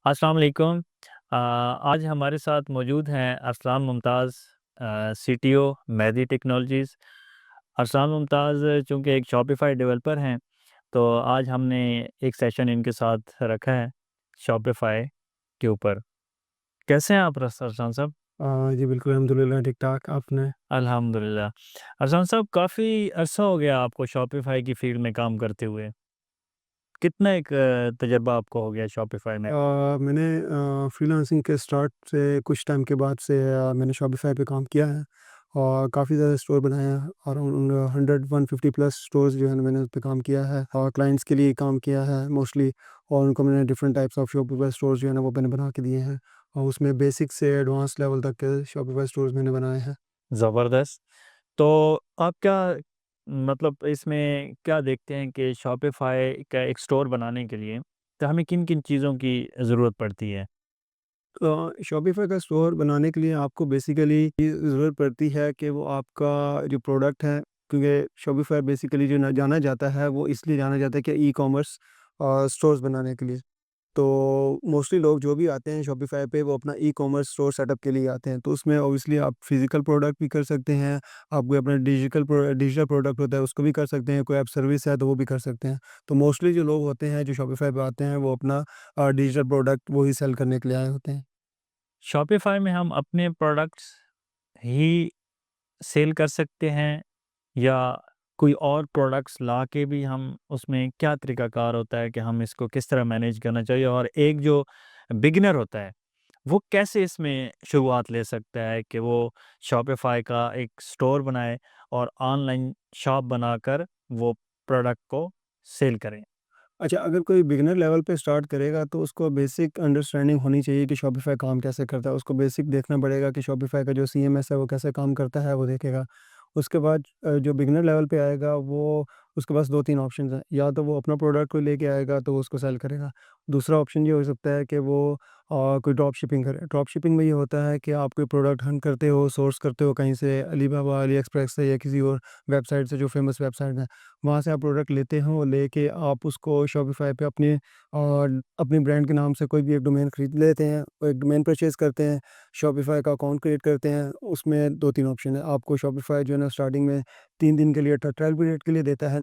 अस्सलाम वालेकुम। आज हमारे साथ मौजूद हैं अरसलान मुमताज़ सीटीओ मेहदी टेक्नोलॉजीज़। अरसलान मुमताज़ चूँकि एक शॉपिफ़ाई डेवलपर हैं, तो आज हमने एक सेशन इनके साथ रखा है शॉपिफ़ाई के ऊपर। कैसे हैं आप अरसलान साहब? जी बिल्कुल, अल्हम्दुलिल्लाह ठीक-ठाक। आपने? अल्हम्दुलिल्लाह। अरसलान साहब काफ़ी अरसा हो गया आपको शॉपिफ़ाई की फ़ील्ड में काम करते हुए। कितना एक तजुर्बा आपको हो गया शॉपिफ़ाई में? मैंने फ्रीलांसिंग के स्टार्ट से कुछ टाइम के बाद से मैंने शॉपिफ़ाई पे काम किया है और काफ़ी ज़्यादा स्टोर बनाया है। अराउंड 100 150 प्लस स्टोर्स जो है ना मैंने उस पे काम किया है और क्लाइंट्स के लिए काम किया है मोस्टली। और उनको मैंने different types of Shopify stores जो है ना वो मैंने बना के दिए हैं और उसमें बेसिक से एडवांस लेवल तक के शॉपिफ़ाई स्टोर्स मैंने बनाए हैं। ज़बरदस्त। तो आप क्या मतलब इसमें क्या देखते हैं कि शॉपिफ़ाई का एक स्टोर बनाने के लिए तो हमें किन-किन चीज़ों की ज़रूरत पड़ती है? शॉपिफ़ाई का स्टोर बनाने के लिए आपको बेसिकली ये ज़रूरत पड़ती है कि वो आपका जो प्रोडक्ट है, क्योंकि शॉपिफ़ाई बेसिकली जो ना जाना जाता है वो इसलिए जाना जाता है कि ई-कॉमर्स स्टोर्स बनाने के लिए। तो मोस्टली लोग जो भी आते हैं शॉपिफ़ाई पे वो अपना ई-कॉमर्स स्टोर सेटअप के लिए आते हैं। तो उसमें ऑब्वियसली आप फ़िज़िकल प्रोडक्ट भी कर सकते हैं, आप कोई अपना डिजिटल प्रोडक्ट होता है उसको भी कर सकते हैं, कोई ऐप सर्विस है तो वो भी कर सकते हैं। तो मोस्टली जो लोग होते हैं जो शॉपिफ़ाई पे आते हैं वो अपना डिजिटल प्रोडक्ट वो ही सेल करने के लिए आए होते हैं। शॉपिफ़ाई में हम अपने प्रोडक्ट्स ही सेल कर सकते हैं या कोई और प्रोडक्ट्स ला के भी हम उसमें क्या तरीक़ाकार होता है कि हम इसको किस तरह मैनेज करना चाहिए? और एक जो बिगिनर होता है, वो कैसे इसमें शुरुआत ले सकता है कि वो शॉपिफ़ाई का एक स्टोर बनाए और ऑनलाइन शॉप बनाकर वो प्रोडक्ट को सेल करें? अच्छा, अगर कोई बिगिनर लेवल पे स्टार्ट करेगा तो उसको बेसिक अंडरस्टैंडिंग होनी चाहिए कि शॉपिफ़ाई काम कैसे करता है। उसको बेसिक देखना पड़ेगा कि शॉपिफ़ाई का जो सीएमएस है वो कैसे काम करता है, वो देखेगा। उसके बाद जो बिगिनर लेवल पे आएगा वो उसके पास 2-3 ऑप्शंस हैं। या तो वो अपना प्रोडक्ट कोई लेके आएगा तो वो उसको सेल करेगा। दूसरा ऑप्शन ये हो सकता है कि वो कोई ड्रॉप शिपिंग करे। ड्रॉप शिपिंग में ये होता है कि आप कोई प्रोडक्ट हंट करते हो, सोर्स करते हो कहीं से अलीबाबा, अली एक्सप्रेस से या किसी और वेबसाइट से जो फ़ेमस वेबसाइट है। वहाँ से आप प्रोडक्ट लेते हो, लेके आप उसको शॉपिफ़ाई पे अपने ब्रांड के नाम से कोई भी एक डोमेन खरीद लेते हैं, और एक डोमेन परचेज़ करते हैं, शॉपिफ़ाई का अकाउंट क्रिएट करते हैं। उसमें 2-3 ऑप्शन है। आपको शॉपिफ़ाई जो है ना स्टार्टिंग में 3 दिन के लिए ट्रायल पीरियड के लिए देता है।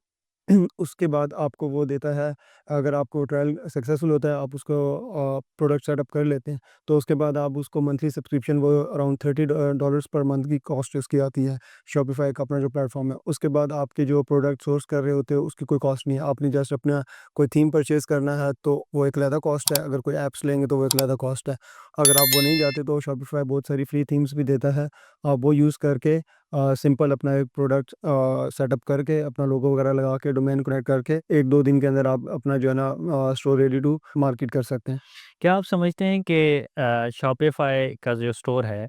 उसके बाद आपको वो देता है, अगर आपको ट्रायल सक्सेसफुल होता है, आप उसको प्रोडक्ट सेटअप कर लेते हैं, तो उसके बाद आप उसको मंथली सब्सक्रिप्शन वो अराउंड $30 पर मंथ की कॉस्ट उसकी आती है, शॉपिफ़ाई का अपना जो प्लेटफ़ॉर्म है। उसके बाद आपके जो प्रोडक्ट सोर्स कर रहे होते हो, उसकी कोई कॉस्ट नहीं है। आपने जस्ट अपना कोई थीम परचेज़ करना है, तो वो एक अलहदा कॉस्ट है। अगर कोई ऐप्स लेंगे, तो वो एक अलहदा कॉस्ट है। अगर आप वो नहीं चाहते, तो शॉपिफ़ाई बहुत सारी फ्री थीम्स भी देता है। आप वो यूज़ करके सिंपल अपना एक प्रोडक्ट सेटअप करके, अपना लोगो वगैरह लगा के, डोमेन कनेक्ट करके, 1-2 दिन के अंदर आप अपना जो है ना स्टोर रेडी टू मार्केट कर सकते हैं। क्या आप समझते हैं कि शॉपिफ़ाई का जो स्टोर है,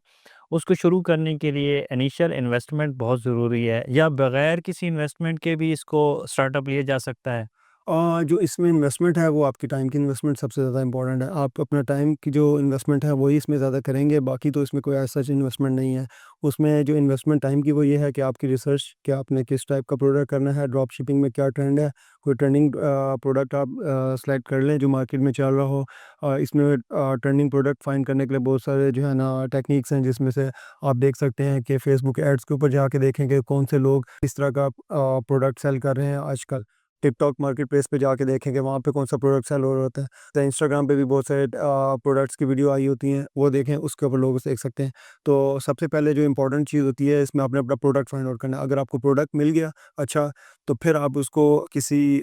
उसको शुरू करने के लिए इनिशियल इन्वेस्टमेंट बहुत ज़रूरी है या बगैर किसी इन्वेस्टमेंट के भी इसको स्टार्टअप लिया जा सकता है? जो इसमें इन्वेस्टमेंट है वो आपकी टाइम की इन्वेस्टमेंट सबसे ज़्यादा इंपॉर्टेंट है। आप अपना टाइम की जो इन्वेस्टमेंट है वही इसमें ज़्यादा करेंगे, बाकी तो इसमें कोई ऐसा सच इन्वेस्टमेंट नहीं है। उसमें जो इन्वेस्टमेंट टाइम की वो ये है कि आपकी रिसर्च कि आपने किस टाइप का प्रोडक्ट करना है, ड्रॉप शिपिंग में क्या ट्रेंड है, कोई ट्रेंडिंग प्रोडक्ट आप सेलेक्ट कर लें जो मार्केट में चल रहा हो। इसमें ट्रेंडिंग प्रोडक्ट फाइंड करने के लिए बहुत सारे जो है ना टेक्निक्स हैं, जिसमें से आप देख सकते हैं कि फेसबुक एड्स के ऊपर जाके देखें कि कौन से लोग इस तरह का प्रोडक्ट सेल कर रहे हैं आजकल। टिकटॉक मार्केट प्लेस पे जाके देखेंगे वहाँ पे कौन सा प्रोडक्ट सेल हो रहा होता है। तो इंस्टाग्राम पे भी बहुत सारे प्रोडक्ट्स की वीडियो आई होती हैं, वो देखें, उसके ऊपर लोग देख सकते हैं। तो सबसे पहले जो इम्पोर्टेंट चीज़ होती है इसमें आपने अपना प्रोडक्ट फाइंड आउट करना है। अगर आपको प्रोडक्ट मिल गया अच्छा, तो फिर आप उसको किसी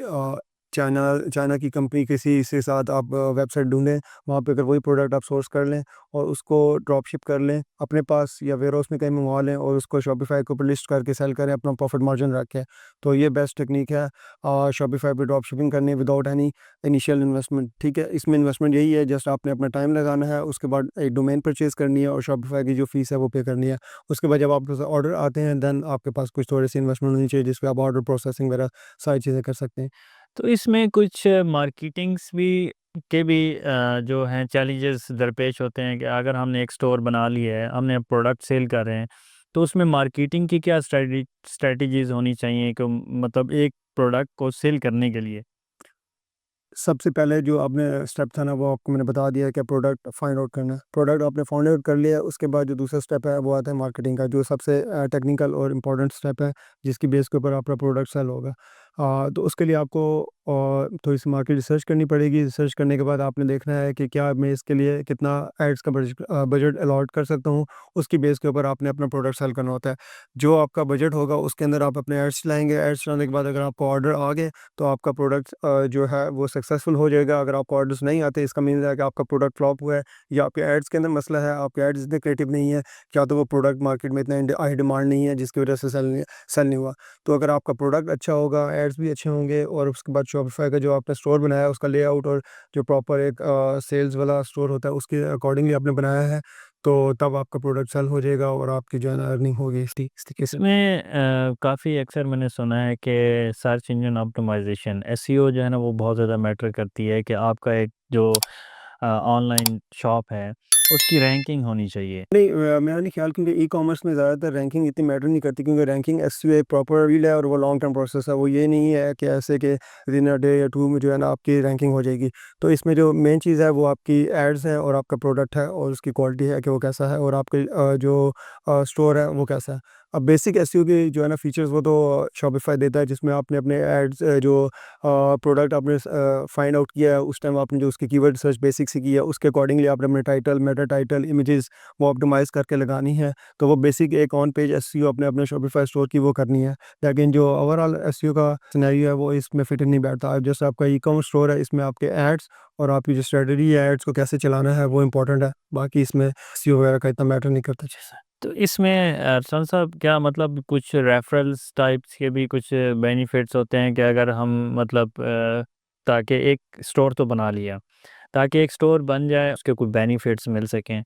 चाइना चाइना की कंपनी किसी के साथ आप वेबसाइट ढूँढें, वहाँ पे अगर वही प्रोडक्ट आप सोर्स कर लें और उसको ड्रॉप शिप कर लें अपने पास या वेयरहाउस में कहीं मँगवा लें और उसको शॉपिफ़ाई के ऊपर लिस्ट करके सेल करें, अपना प्रॉफिट मार्जिन रख के। तो ये बेस्ट टेक्नीक है शॉपिफ़ाई पे ड्रॉप शिपिंग करनी विदाउट एनी इनिशियल इन्वेस्टमेंट, ठीक है? इसमें इन्वेस्टमेंट यही है, जस्ट आपने अपना टाइम लगाना है, उसके बाद एक डोमेन परचेज़ करनी है और शॉपिफ़ाई की जो फ़ीस है वो पे करनी है। उसके बाद जब आपके पास ऑर्डर आते हैं, देन आपके पास कुछ थोड़ी-सी इन्वेस्टमेंट होनी चाहिए जिस पे आप ऑर्डर प्रोसेसिंग वगैरह सारी चीज़ें कर सकते हैं। तो इसमें कुछ मार्केटिंग्स भी के भी जो हैं चैलेंजेस दरपेश होते हैं कि अगर हमने एक स्टोर बना लिया है, हमने प्रोडक्ट सेल कर रहे हैं, तो उसमें मार्केटिंग की क्या स्ट्रैटेजीज़ होनी चाहिए कि मतलब एक प्रोडक्ट को सेल करने के लिए? सबसे पहले जो आपने स्टेप था ना वो आपको मैंने बता दिया कि प्रोडक्ट फाइंड आउट करना है। प्रोडक्ट आपने फाइंड आउट कर लिया, उसके बाद जो दूसरा स्टेप है वो आता है मार्केटिंग का, जो सबसे टेक्निकल और इम्पोर्टेंट स्टेप है, जिसकी बेस के ऊपर आपका प्रोडक्ट सेल होगा। तो उसके लिए आपको थोड़ी सी मार्केट रिसर्च करनी पड़ेगी। रिसर्च करने के बाद आपने देखना है कि क्या मैं इसके लिए कितना एड्स का बजट अलॉट कर सकता हूँ। उसकी बेस के ऊपर आपने अपना प्रोडक्ट सेल करना होता है। जो आपका बजट होगा उसके अंदर आप अपने एड्स चलाएँगे। एड्स चलाने के बाद अगर आपको ऑर्डर आ गए तो आपका प्रोडक्ट जो है वो सक्सेसफुल हो जाएगा। अगर आपको ऑर्डर्स नहीं आते, इसका मीन है कि आपका प्रोडक्ट फ्लॉप हुआ है या आपके एड्स के अंदर मसला है, आपके एड्स इतने क्रिएटिव नहीं है, या तो वो प्रोडक्ट मार्केट में इतना हाई डिमांड नहीं है जिसकी वजह से सेल नहीं हुआ। तो अगर आपका प्रोडक्ट अच्छा होगा, एड्स भी अच्छे होंगे, और उसके बाद शॉपिफाई का जो आपने स्टोर बनाया है उसका लेआउट और जो प्रॉपर एक सेल्स वाला स्टोर होता है उसके अकॉर्डिंगली आपने बनाया है, तो तब आपका प्रोडक्ट सेल हो जाएगा और आपकी जो है ना अर्निंग होगी इस तरीके से। इसमें काफ़ी अक्सर मैंने सुना है कि सर्च इंजन ऑप्टिमाइज़ेशन एसईओ जो है ना वो बहुत ज़्यादा मैटर करती है कि आपका एक जो ऑनलाइन शॉप है उसकी रैंकिंग होनी चाहिए। नहीं, मेरा नहीं ख्याल, क्योंकि ई-कॉमर्स में ज़्यादातर रैंकिंग इतनी मैटर नहीं करती, क्योंकि रैंकिंग एसईओ एक प्रॉपर रील है और वो लॉन्ग टर्म प्रोसेस है। वो ये नहीं है कि ऐसे कि विदिन अ डे या 2 में जो है ना आपकी रैंकिंग हो जाएगी। तो इसमें जो मेन चीज़ है वो आपकी एड्स है और आपका प्रोडक्ट है और उसकी क्वालिटी है कि वो कैसा है, और आपके जो स्टोर है वो कैसा है। अब बेसिक एसईओ के जो है ना फीचर्स वो तो शॉपिफाई देता है, जिसमें आपने अपने एड्स जो प्रोडक्ट आपने फाइंड आउट किया है उस टाइम आपने जो उसकी कीवर्ड सर्च बेसिक से की है उसके अकॉर्डिंगली आपने अपने टाइटल, मेटा टाइटल, इमेजेस वो ऑप्टिमाइज़ करके लगानी है। तो वो बेसिक एक ऑन पेज एसईओ अपने अपने शॉपिफाई स्टोर की वो करनी है। लेकिन जो ओवरऑल एसईओ का सिनेरियो है वो इसमें फिट नहीं बैठता। अब जैसे आपका ई-कॉमर्स स्टोर है, इसमें आपके एड्स और आपकी जो स्ट्रेटजी है एड्स को कैसे चलाना है वो इम्पोर्टेंट है। बाकी इसमें एसईओ वगैरह का इतना मैटर नहीं करता जैसे। तो इसमें अरसल साहब क्या मतलब कुछ रेफरल्स टाइप्स के भी कुछ बेनिफिट्स होते हैं कि अगर हम मतलब ताकि एक स्टोर तो बना लिया, ताकि एक स्टोर बन जाए उसके कुछ बेनिफिट्स मिल सकें,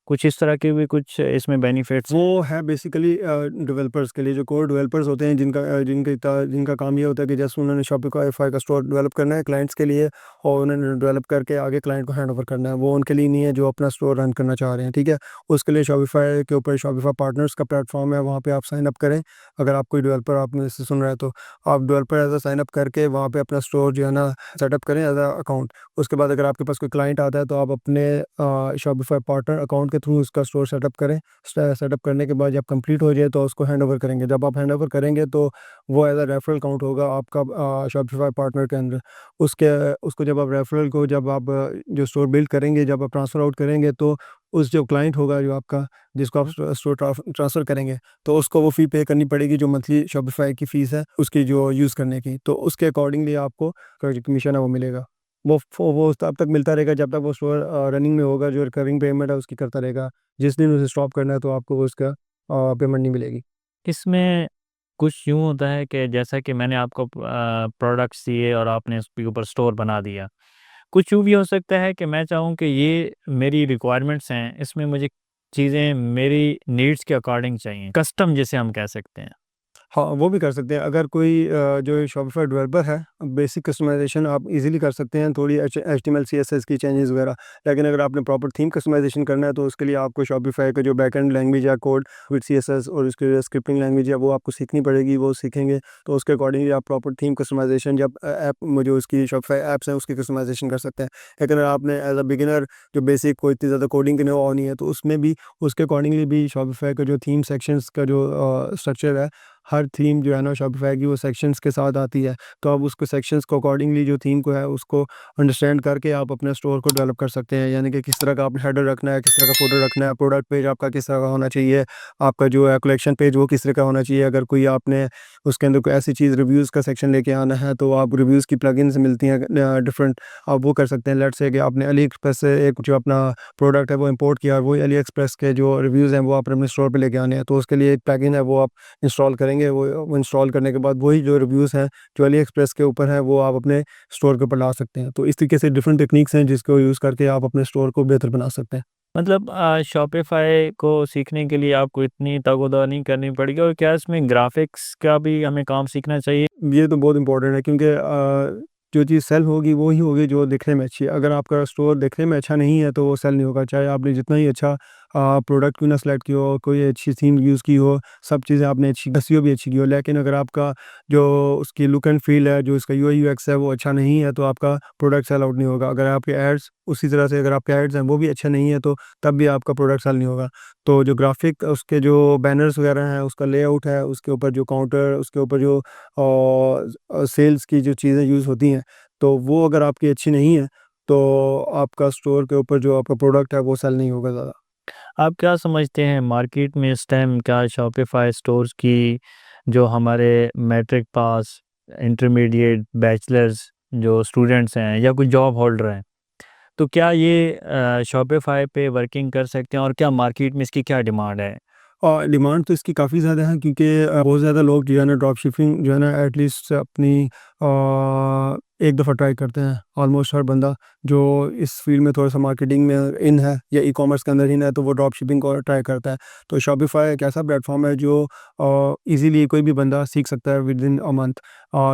कुछ इस तरह के भी कुछ इसमें बेनिफिट्स? वो है बेसिकली डेवलपर्स के लिए, जो कोर डेवलपर्स होते हैं, जिनका काम ये होता है कि जैसे उन्होंने शॉपिफाई का स्टोर डेवलप करना है क्लाइंट्स के लिए, और उन्होंने डेवलप करके आगे क्लाइंट को हैंड ओवर करना है। वो उनके लिए नहीं है जो अपना स्टोर रन करना चाह रहे हैं, ठीक है। उसके लिए शॉपिफाई के ऊपर शॉपिफाई पार्टनर्स का प्लेटफॉर्म है, वहाँ पे आप साइन अप करें। अगर आप कोई डेवलपर आप में से सुन रहे हैं तो आप developer as a sign up करके वहाँ पे अपना स्टोर जो है ना सेटअप करें एज अ अकाउंट। उसके बाद अगर आपके पास कोई क्लाइंट आता है तो आप अपने शॉपिफाई पार्टनर अकाउंट के थ्रू उसका स्टोर सेटअप करें। सेटअप करने के बाद जब कंप्लीट हो जाए तो उसको हैंड ओवर करेंगे। जब आप हैंड ओवर करेंगे तो वो एज अ रेफरल काउंट होगा आपका शॉपिफाई पार्टनर के अंदर। उसके उसको जब आप रेफरल को जब आप जो स्टोर बिल्ड करेंगे, जब आप ट्रांसफ़र आउट करेंगे, तो उस जो क्लाइंट होगा जो आपका, जिसको आप स्टोर ट्रांसफ़र करेंगे, तो उसको वो फ़ी पे करनी पड़ेगी, जो मंथली शॉपिफाई की फ़ीस है उसकी जो यूज़ करने की। तो उसके अकॉर्डिंगली आपको का जो कमीशन है वो मिलेगा। वो तब तक मिलता रहेगा जब तक वो स्टोर रनिंग में होगा। जो रिकरिंग पेमेंट है उसकी करता रहेगा। जिस दिन उसे स्टॉप करना है तो आपको उसका पेमेंट नहीं मिलेगी। इसमें कुछ यूँ होता है कि जैसा कि मैंने आपको प्रोडक्ट्स दिए और आपने उसके ऊपर स्टोर बना दिया। कुछ यूँ भी हो सकता है कि मैं चाहूँ कि ये मेरी रिक्वायरमेंट्स हैं, इसमें मुझे चीज़ें मेरी नीड्स के अकॉर्डिंग चाहिए, कस्टम जिसे हम कह सकते हैं। हाँ, वो भी कर सकते हैं। अगर कोई जो शॉपिफ़ाई डेवलपर है, बेसिक कस्टमाइज़ेशन आप इज़िली कर सकते हैं, थोड़ी एचटीएमएल, सीएसएस की चेंजेस वगैरह। लेकिन अगर आपने प्रॉपर थीम कस्टमाइज़ेशन करना है तो उसके लिए आपको शॉपिफ़ाई का जो बैकएंड लैंग्वेज है, कोड विद सीएसएस, और उसकी जो स्क्रिप्टिंग लैंग्वेज है वो आपको सीखनी पड़ेगी। वो सीखेंगे तो उसके अकॉर्डिंगली आप प्रॉपर थीम कस्टमाइज़ेशन, जब ऐप में जो उसकी शॉपिफ़ाई ऐप्स हैं उसकी कस्टमाइज़ेशन कर सकते हैं। लेकिन अगर आपने एज़ अ बिगिनर जो बेसिक कोई इतनी ज़्यादा कोडिंग की नो नहीं है, तो उसमें भी उसके अकॉर्डिंगली भी शॉपिफ़ाई का जो थीम सेक्शंस का जो स्ट्रक्चर है, हर थीम जो है ना शॉपिफ़ाई की वो सेक्शंस के साथ आती है। तो आप उसको सेक्शंस को अकॉर्डिंगली जो थीम को है उसको अंडरस्टैंड करके आप अपने स्टोर को डेवलप कर सकते हैं। यानी कि किस तरह का आपने हेडर रखना है, किस तरह का फुटर रखना है, प्रोडक्ट पेज आपका किस तरह का होना चाहिए, आपका जो है कलेक्शन पेज वो किस तरह का होना चाहिए। अगर कोई आपने उसके अंदर कोई ऐसी चीज़ रिव्यूज़ का सेक्शन लेके आना है तो आप रिव्यूज़ की प्लगइन्स मिलती हैं डिफरेंट, आप वो कर सकते हैं। लेट्स से कि आपने अली एक्सप्रेस से एक जो अपना प्रोडक्ट है वो इंपोर्ट किया, और वही अली एक्सप्रेस के जो रिव्यूज़ हैं वो आपने अपने स्टोर पे लेके आने हैं, तो उसके लिए एक प्लगइन है वो आप इंस्टॉल करेंगे। वो इंस्टॉल करने के बाद वही जो रिव्यूज़ हैं जो अली एक्सप्रेस के ऊपर हैं वो आप अपने स्टोर के ऊपर ला सकते हैं। तो इस तरीके से डिफरेंट टेक्निक्स हैं जिसको यूज़ करके आप अपने स्टोर को बेहतर बना सकते हैं। मतलब शॉपिफ़ाई को सीखने के लिए आपको इतनी तगोदा नहीं करनी पड़ेगी, और क्या इसमें ग्राफ़िक्स का भी हमें काम सीखना चाहिए? ये तो बहुत इम्पोर्टेंट है, क्योंकि जो चीज़ सेल होगी वो ही होगी जो दिखने में अच्छी है। अगर आपका स्टोर दिखने में अच्छा नहीं है तो वो सेल नहीं होगा। चाहे आपने जितना ही अच्छा प्रोडक्ट क्यों ना सेलेक्ट किया हो, कोई अच्छी थीम यूज़ की हो, सब चीज़ें आपने अच्छी एसईओ भी अच्छी की हो, लेकिन अगर आपका जो उसकी लुक एंड फील है, जो उसका यूआई यूएक्स है, वो अच्छा नहीं है, तो आपका प्रोडक्ट सेल आउट नहीं होगा। अगर आपके एड्स उसी तरह से अगर आपके एड्स हैं वो भी अच्छे नहीं है, तो तब भी आपका प्रोडक्ट सेल नहीं होगा। तो जो ग्राफिक उसके जो बैनर्स वगैरह हैं, उसका लेआउट है, उसके ऊपर जो काउंटर, उसके ऊपर जो सेल्स की जो चीज़ें यूज़ होती हैं, तो वो अगर आपकी अच्छी नहीं है, तो आपका स्टोर के ऊपर जो आपका प्रोडक्ट है वो सेल नहीं होगा ज़्यादा। आप क्या समझते हैं मार्केट में इस टाइम क्या शॉपिफ़ाई स्टोर्स की जो हमारे मैट्रिक पास, इंटरमीडिएट, बैचलर्स जो स्टूडेंट्स हैं या कोई जॉब होल्डर हैं, तो क्या ये शॉपिफ़ाई पे वर्किंग कर सकते हैं और क्या मार्केट में इसकी क्या डिमांड है? डिमांड तो इसकी काफ़ी ज़्यादा है, क्योंकि बहुत ज़्यादा लोग जो है ना ड्रॉप शिपिंग जो है ना एटलीस्ट अपनी एक दफ़ा ट्राई करते हैं। ऑलमोस्ट हर बंदा जो इस फील्ड में थोड़ा-सा मार्केटिंग में इन है या ई-कॉमर्स के अंदर इन है, तो वो ड्रॉप शिपिंग को ट्राई करता है। तो शॉपिफ़ाई एक ऐसा प्लेटफ़ॉर्म है जो ईज़िली कोई भी बंदा सीख सकता है विदिन अ मंथ।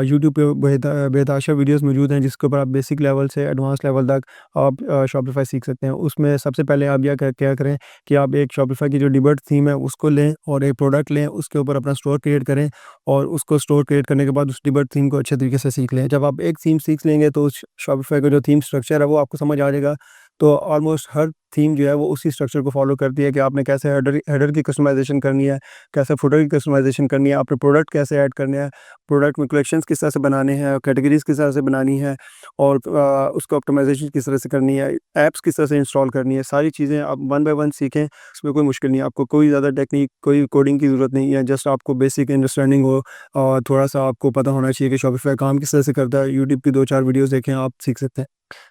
यूट्यूब पे बेतहाशा वीडियोज़ मौजूद हैं, जिसके ऊपर आप बेसिक लेवल से एडवांस लेवल तक आप शॉपिफ़ाई सीख सकते हैं। उसमें सबसे पहले आप क्या करें कि आप एक शॉपिफ़ाई की जो डिबर्ट थीम है उसको लें और एक प्रोडक्ट लें, उसके ऊपर अपना स्टोर क्रिएट करें और उसको स्टोर क्रिएट करने के बाद उस डिबर्ट थीम को अच्छे तरीके से सीख लें। जब आप एक थीम सीख लेंगे, तो उस शॉपिफ़ाई का जो थीम स्ट्रक्चर है वो आपको समझ आ जाएगा। तो ऑलमोस्ट हर थीम जो है वो उसी स्ट्रक्चर को फ़ॉलो करती है कि आपने कैसे हेडर हेडर की कस्टमाइज़ेशन करनी है, कैसे फुटर की कस्टमाइज़ेशन करनी है, आपने प्रोडक्ट कैसे ऐड करने हैं, प्रोडक्ट में कलेक्शंस किस तरह से बनाने हैं, कैटेगरीज़ किस तरह से बनानी है और उसको ऑप्टिमाइज़ेशन किस तरह से करनी है, ऐप्स किस तरह से इंस्टॉल करनी है। सारी चीज़ें आप वन बाय वन सीखें, इसमें कोई मुश्किल नहीं है। आपको कोई ज़्यादा टेक्निक, कोई कोडिंग की ज़रूरत नहीं है, जस्ट आपको बेसिक अंडरस्टैंडिंग हो और थोड़ा-सा आपको पता होना चाहिए कि शॉपिफ़ाई काम किस तरह से करता है। यूट्यूब की 2-4 वीडियोज़ देखें, आप सीख सकते हैं।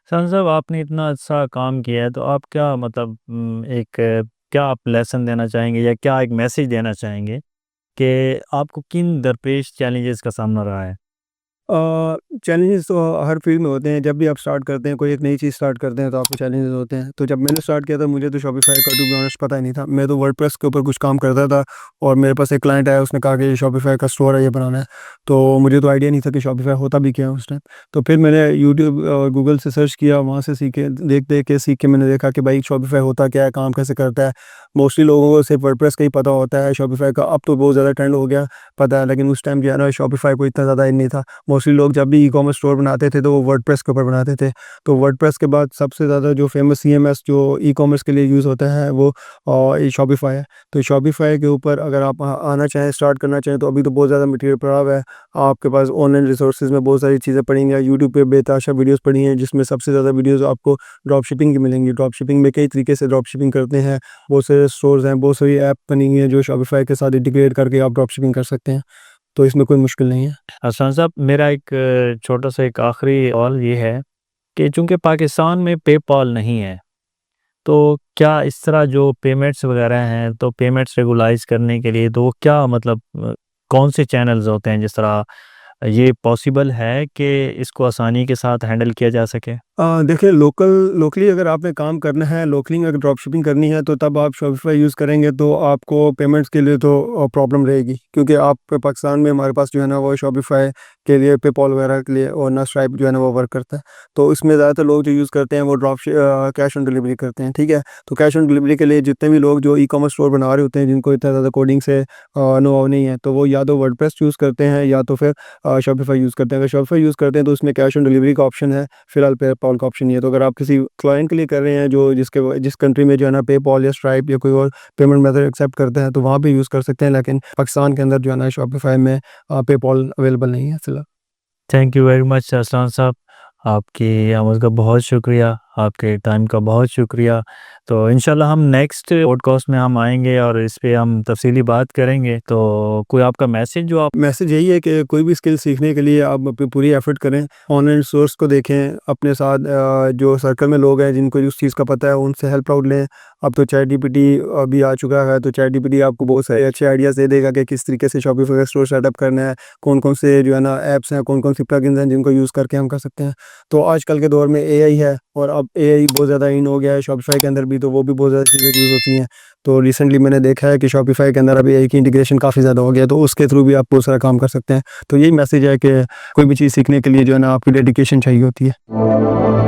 सन साहब आपने इतना अच्छा काम किया है तो आप क्या मतलब क्या आप लेसन देना चाहेंगे या क्या एक मैसेज देना चाहेंगे कि आपको किन दरपेश चैलेंजेस का सामना रहा है? चैलेंजेस तो हर फील्ड में होते हैं। जब भी आप स्टार्ट करते हैं, कोई एक नई चीज़ स्टार्ट करते हैं, तो आपको चैलेंजेस होते हैं। तो जब मैंने स्टार्ट किया था, मुझे तो शॉपिफ़ाई का टू बी ऑनेस्ट पता ही नहीं था। मैं तो वर्डप्रेस के ऊपर कुछ काम करता था और मेरे पास एक क्लाइंट आया, उसने कहा कि शॉपिफ़ाई का स्टोर है, ये बनाना है। तो मुझे तो आइडिया नहीं था कि शॉपिफ़ाई होता भी क्या है उस टाइम। तो फिर मैंने यूट्यूब और गूगल से सर्च किया, वहाँ से सीखे, देख-देख के सीख के मैंने देखा कि भाई शॉपिफ़ाई होता क्या है, काम कैसे करता है। मोस्टली लोगों को सिर्फ़ वर्डप्रेस का ही पता होता है, शॉपिफ़ाई का अब तो बहुत ज़्यादा ट्रेंड हो गया पता है, लेकिन उस टाइम जो है ना शॉपिफ़ाई को इतना ज़्यादा इन नहीं था। मोस्टली लोग जब भी ई-कॉमर्स स्टोर बनाते थे, तो वो वर्डप्रेस के ऊपर बनाते थे। तो वर्डप्रेस के बाद सबसे ज़्यादा जो फेमस सीएमएस जो ई-कॉमर्स के लिए यूज़ होता है, वो ये शॉपिफ़ाई है। तो शॉपिफ़ाई के ऊपर अगर आप आना चाहें, स्टार्ट करना चाहें, तो अभी तो बहुत ज़्यादा मटेरियल पड़ा हुआ है। आपके पास ऑनलाइन रिसोर्सेज़ में बहुत सारी चीज़ें पड़ी हैं। यूट्यूब पे बेतहाशा वीडियोज़ पड़ी हैं, जिसमें सबसे ज़्यादा वीडियोज़ आपको ड्रॉप शिपिंग की मिलेंगी। ड्रॉप शिपिंग में कई तरीके से ड्रॉप शिपिंग करते हैं। बहुत सारे स्टोर्स हैं, बहुत सारी ऐप बनी हुई हैं, जो शॉपिफ़ाई के साथ इंटीग्रेट करके आप ड्रॉप शिपिंग कर सकते हैं। तो इसमें कोई मुश्किल नहीं है। हसन साहब मेरा एक छोटा-सा एक आखिरी सवाल ये है कि चूँकि पाकिस्तान में पेपॉल नहीं है, तो क्या इस तरह जो पेमेंट्स वगैरह हैं, तो पेमेंट्स रेगुलाइज़ करने के लिए तो क्या मतलब कौन से चैनल्स होते हैं जिस तरह ये पॉसिबल है कि इसको आसानी के साथ हैंडल किया जा सके? देखिए, लोकली अगर आपने काम करना है, लोकली अगर ड्रॉप शिपिंग करनी है, तो तब आप शॉपिफ़ाई यूज़ करेंगे, तो आपको पेमेंट्स के लिए तो प्रॉब्लम रहेगी, क्योंकि आप पाकिस्तान में हमारे पास जो है ना वो शॉपिफ़ाई के लिए पेपॉल वगैरह के लिए और ना स्ट्राइप जो है ना वो वर्क करता है। तो इसमें ज़्यादातर लोग जो यूज़ करते हैं वो कैश ऑन डिलीवरी करते हैं, ठीक है? तो कैश ऑन डिलीवरी के लिए जितने भी लोग जो ई-कॉमर्स स्टोर बना रहे होते हैं, जिनको इतना ज़्यादा कोडिंग से नो-हाउ नहीं है, तो वो या तो वर्डप्रेस यूज़ करते हैं या तो फिर शॉपिफ़ाई यूज़ करते हैं। अगर शॉपिफ़ाई यूज़ करते हैं, तो उसमें कैश ऑन डिलीवरी का ऑप्शन है, फिलहाल पेपॉल का ऑप्शन नहीं है। तो अगर आप किसी क्लाइंट के लिए कर रहे हैं जो जिस कंट्री में जो है ना पेपॉल या स्ट्राइप या कोई और पेमेंट मेथड एक्सेप्ट करते हैं, तो वहाँ पे यूज़ कर सकते हैं, लेकिन पाकिस्तान के अंदर जो है ना शॉपिफ़ाई में पेपॉल अवेलेबल नहीं है फिलहाल। Thank you very much Arsalan साहब। आपकी आमद का बहुत शुक्रिया, आपके टाइम का बहुत शुक्रिया। तो इंशाल्लाह हम नेक्स्ट पॉडकास्ट में हम आएँगे और इस पे हम तफ़सीली बात करेंगे। तो कोई आपका मैसेज जो आप मैसेज यही है कि कोई भी स्किल सीखने के लिए आप अपनी पूरी एफर्ट करें, ऑनलाइन सोर्स को देखें, अपने साथ जो सर्कल में लोग हैं जिनको उस चीज़ का पता है, उनसे हेल्प आउट लें। अब तो चैट जीपीटी भी आ चुका है, तो चैट जीपीटी आपको बहुत सारे अच्छे आइडियाज़ दे देगा कि किस तरीके से शॉपिफ़ाई का स्टोर सेटअप करना है, कौन-कौन से जो है ना ऐप्स हैं, कौन-कौन सी प्लगइन्स हैं जिनको यूज़ करके हम कर सकते हैं। तो आजकल के दौर में एआई है और अब एआई बहुत ज़्यादा इन हो गया है शॉपिफ़ाई के अंदर भी, तो वो भी बहुत ज़्यादा चीज़ें यूज़ होती हैं। तो रिसेंटली मैंने देखा है कि शॉपिफ़ाई के अंदर अभी एआई की इंटीग्रेशन काफ़ी ज़्यादा हो गया है, तो उसके थ्रू भी आप बहुत सारा काम कर सकते हैं। तो यही मैसेज है कि कोई भी चीज़ सीखने के लिए जो है ना आपकी डेडिकेशन चाहिए होती है।